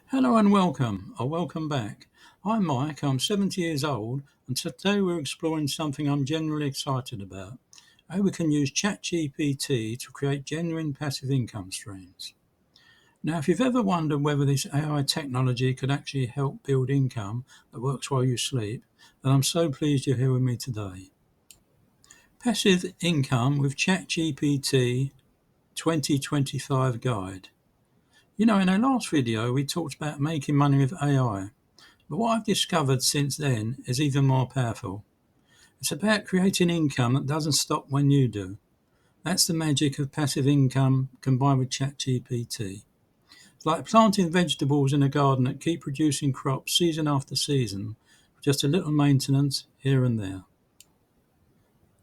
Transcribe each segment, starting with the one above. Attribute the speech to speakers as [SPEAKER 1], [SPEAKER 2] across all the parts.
[SPEAKER 1] Hello and welcome, or welcome back. I'm Mike, I'm 70 years old, and today we're exploring something I'm generally excited about: how we can use ChatGPT to create genuine passive income streams. Now, if you've ever wondered whether this AI technology could actually help build income that works while you sleep, then I'm so pleased you're here with me today. Passive Income with ChatGPT 2025 Guide. In our last video, we talked about making money with AI. But what I've discovered since then is even more powerful. It's about creating income that doesn't stop when you do. That's the magic of passive income combined with ChatGPT. It's like planting vegetables in a garden that keep producing crops season after season, with just a little maintenance here and there.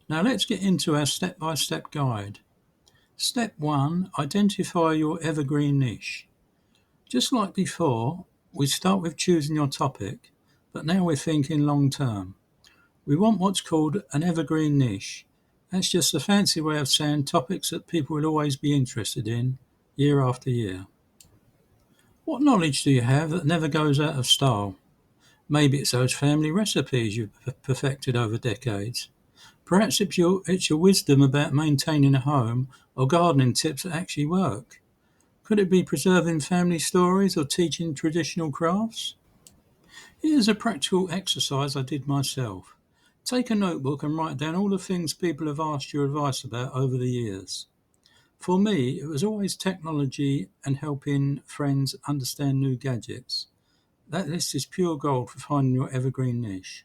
[SPEAKER 1] Now let's get into our step-by-step guide. Step 1. Identify your evergreen niche. Just like before, we start with choosing your topic, but now we're thinking long term. We want what's called an evergreen niche. That's just a fancy way of saying topics that people will always be interested in, year after year. What knowledge do you have that never goes out of style? Maybe it's those family recipes you've perfected over decades. Perhaps it's your wisdom about maintaining a home or gardening tips that actually work. Could it be preserving family stories or teaching traditional crafts? Here's a practical exercise I did myself. Take a notebook and write down all the things people have asked your advice about over the years. For me, it was always technology and helping friends understand new gadgets. That list is pure gold for finding your evergreen niche.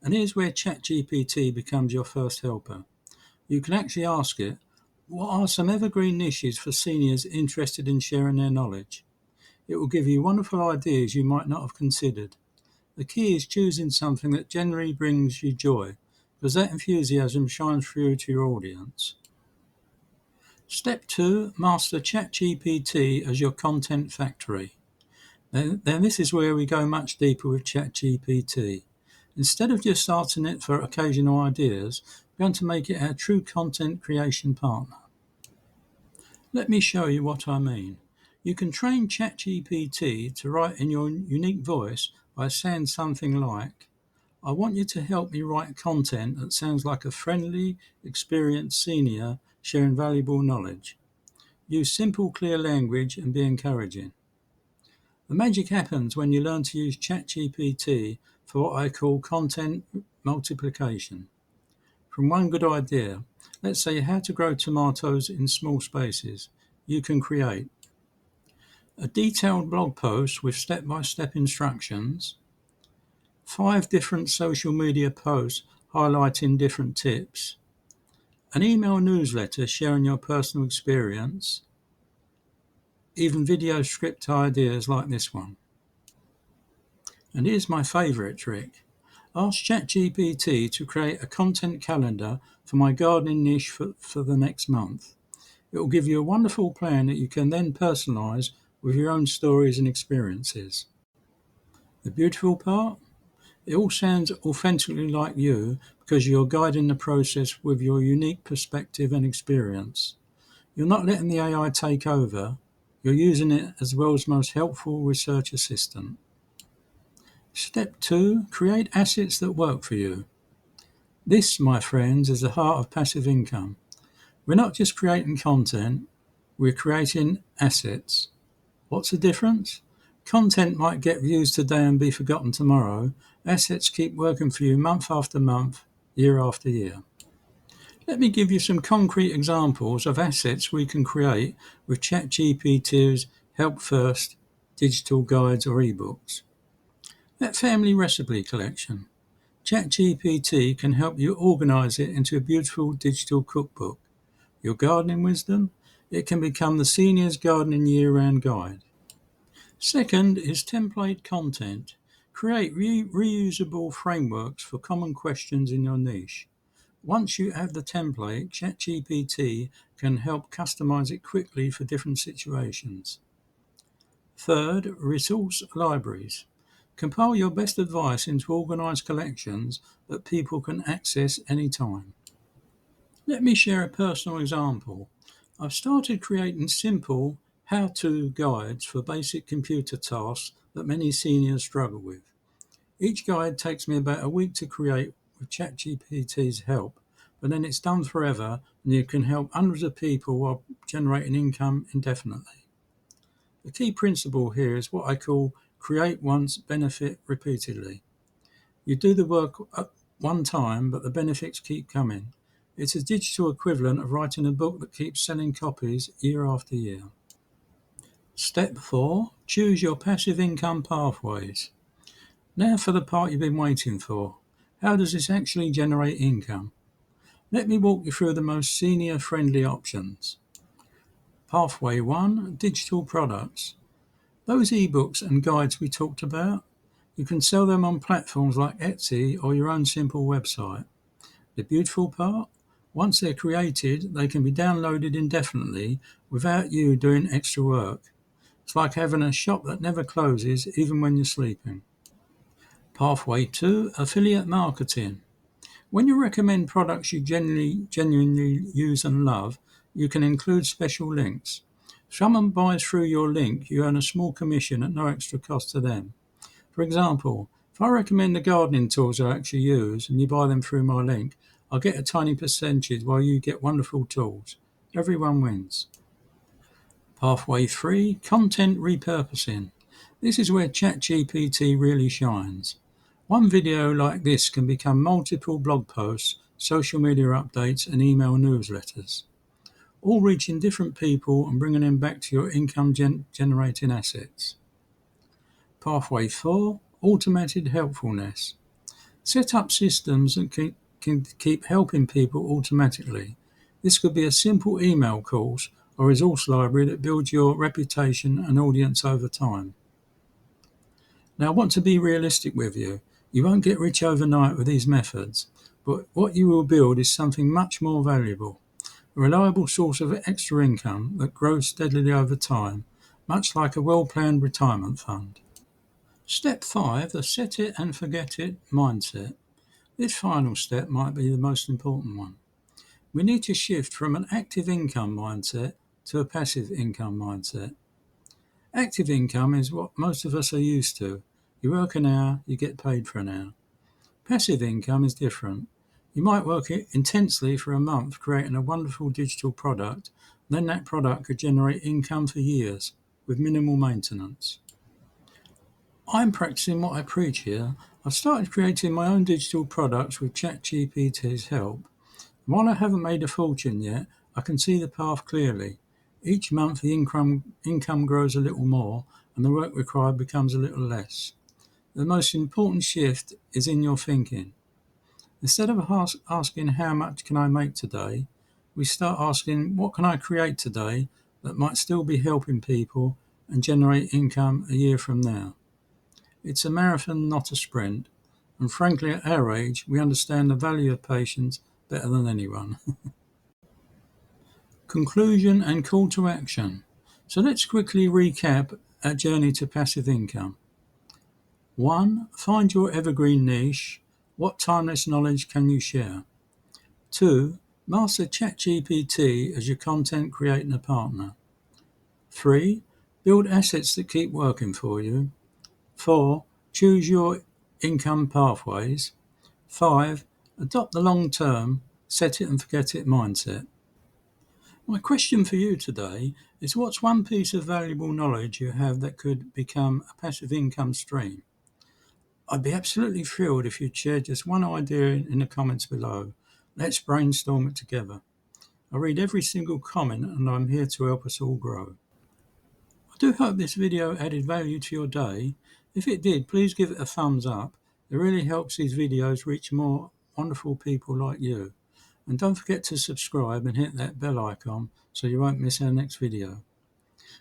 [SPEAKER 1] And here's where ChatGPT becomes your first helper. You can actually ask it, what are some evergreen niches for seniors interested in sharing their knowledge? It will give you wonderful ideas you might not have considered. The key is choosing something that generally brings you joy, because that enthusiasm shines through to your audience. Step 2. Master ChatGPT as your content factory. Then this is where we go much deeper with ChatGPT. Instead of just starting it for occasional ideas, we're going to make it our true content creation partner. Let me show you what I mean. You can train ChatGPT to write in your unique voice by saying something like, I want you to help me write content that sounds like a friendly, experienced senior sharing valuable knowledge. Use simple, clear language and be encouraging. The magic happens when you learn to use ChatGPT for what I call content multiplication. From one good idea, let's say how to grow tomatoes in small spaces, you can create a detailed blog post with step-by-step instructions, 5 different social media posts highlighting different tips, an email newsletter sharing your personal experience, even video script ideas like this one. And here's my favourite trick. Ask ChatGPT to create a content calendar for my gardening niche for the next month. It will give you a wonderful plan that you can then personalise with your own stories and experiences. The beautiful part? It all sounds authentically like you because you're guiding the process with your unique perspective and experience. You're not letting the AI take over, you're using it as the world's most helpful research assistant. Step 2. Create assets that work for you. This, my friends, is the heart of passive income. We're not just creating content, we're creating assets. What's the difference? Content might get views today and be forgotten tomorrow. Assets keep working for you month after month, year after year. Let me give you some concrete examples of assets we can create with ChatGPT's Help First digital guides or ebooks. That family recipe collection. ChatGPT can help you organise it into a beautiful digital cookbook. Your gardening wisdom? It can become the Seniors Gardening Year-Round Guide. Second is template content. Create reusable frameworks for common questions in your niche. Once you have the template, ChatGPT can help customize it quickly for different situations. Third, resource libraries. Compile your best advice into organized collections that people can access anytime. Let me share a personal example. I've started creating simple, how-to guides for basic computer tasks that many seniors struggle with. Each guide takes me about a week to create with ChatGPT's help, but then it's done forever and you can help hundreds of people while generating income indefinitely. The key principle here is what I call create once, benefit repeatedly. You do the work at one time, but the benefits keep coming. It's a digital equivalent of writing a book that keeps selling copies year after year. Step 4. Choose your passive income pathways. Now for the part you've been waiting for. How does this actually generate income? Let me walk you through the most senior-friendly options. Pathway 1. Digital products. Those ebooks and guides we talked about, you can sell them on platforms like Etsy or your own simple website. The beautiful part? Once they're created, they can be downloaded indefinitely without you doing extra work. It's like having a shop that never closes even when you're sleeping. Pathway 2. Affiliate marketing. When you recommend products you genuinely use and love, you can include special links. If someone buys through your link, you earn a small commission at no extra cost to them. For example, if I recommend the gardening tools I actually use and you buy them through my link, I'll get a tiny percentage while you get wonderful tools. Everyone wins. Pathway 3. Content repurposing. This is where ChatGPT really shines. One video like this can become multiple blog posts, social media updates, and email newsletters, all reaching different people and bringing them back to your income generating assets. Pathway 4. Automated helpfulness. Set up systems that can keep helping people automatically. This could be a simple email course or resource library that builds your reputation and audience over time. Now, I want to be realistic with you. You won't get rich overnight with these methods, but what you will build is something much more valuable, a reliable source of extra income that grows steadily over time, much like a well-planned retirement fund. Step 5, the set it and forget it mindset. This final step might be the most important one. We need to shift from an active income mindset to a passive income mindset. Active income is what most of us are used to. You work an hour, you get paid for an hour. Passive income is different. You might work intensely for a month creating a wonderful digital product, then that product could generate income for years with minimal maintenance. I'm practicing what I preach here. I've started creating my own digital products with ChatGPT's help. While I haven't made a fortune yet, I can see the path clearly. Each month the income grows a little more and the work required becomes a little less. The most important shift is in your thinking. Instead of asking how much can I make today, we start asking what can I create today that might still be helping people and generate income a year from now. It's a marathon, not a sprint. And frankly, at our age, we understand the value of patience better than anyone. Conclusion and call to action. So let's quickly recap our journey to passive income. 1. Find your evergreen niche. What timeless knowledge can you share? 2. Master ChatGPT as your content creator partner. 3. Build assets that keep working for you. 4. Choose your income pathways. 5. Adopt the long-term, set it and forget it mindset. My question for you today is what's one piece of valuable knowledge you have that could become a passive income stream? I'd be absolutely thrilled if you'd share just one idea in the comments below. Let's brainstorm it together. I read every single comment and I'm here to help us all grow. I do hope this video added value to your day. If it did, please give it a thumbs up. It really helps these videos reach more wonderful people like you. And don't forget to subscribe and hit that bell icon so you won't miss our next video.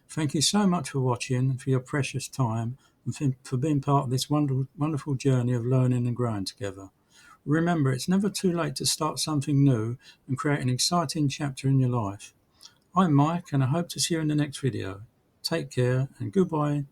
[SPEAKER 1] Thank you so much for watching and for your precious time and for being part of this wonderful journey of learning and growing together. Remember, it's never too late to start something new and create an exciting chapter in your life. I'm Mike and I hope to see you in the next video. Take care and goodbye.